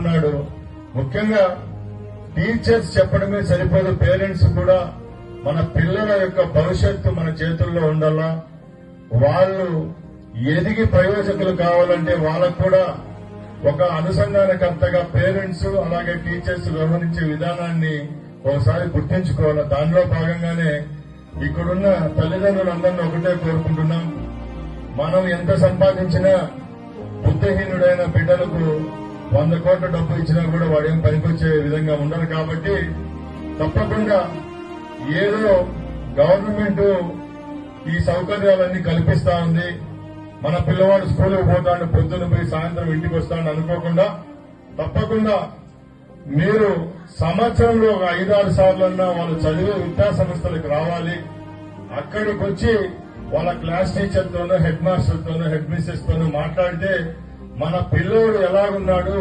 ఉన్నాడు. ముఖ్యంగా టీచర్స్ చెప్పడమే సరిపోదు, పేరెంట్స్ కూడా మన పిల్లల యొక్క భవిష్యత్తు మన చేతుల్లో ఉండాలా. వాళ్ళు ఎదిగి ప్రయోజకులు కావాలంటే వాళ్ళకు కూడా ఒక అనుసంధానకర్తగా పేరెంట్స్ అలాగే టీచర్స్ వ్యవహరించే విధానాన్ని ఒకసారి గుర్తించుకోవాలి. దానిలో భాగంగానే ఇక్కడున్న తల్లిదండ్రులందరినీ ఒకటే కోరుకుంటున్నాం, మనం ఎంత సంపాదించినా బుద్ధహీనుడైన బిడ్డలకు 100 కోట్ల డబ్బు ఇచ్చినా కూడా వాడేం పనికొచ్చే విధంగా ఉండరు. కాబట్టి తప్పకుండా ఏదో గవర్నమెంట్ ఈ సౌకర్యాలన్నీ కల్పిస్తా ఉంది, మన పిల్లవాడు స్కూల్కి పోతాడు, పొద్దున పోయి సాయంత్రం ఇంటికి వస్తాడు అనుకోకుండా తప్పకుండా మీరు సంవత్సరంలో ఒక 5-6 సార్లన్నా వాళ్ళు చదివే విద్యా సంస్థలకు రావాలి. అక్కడికి వచ్చి వాళ్ళ క్లాస్ టీచర్తోనూ హెడ్ మాస్టర్తోనూ హెడ్ మిస్సెస్ తోనూ మాట్లాడితే మన పిల్లోడు ఎలాగున్నాడు,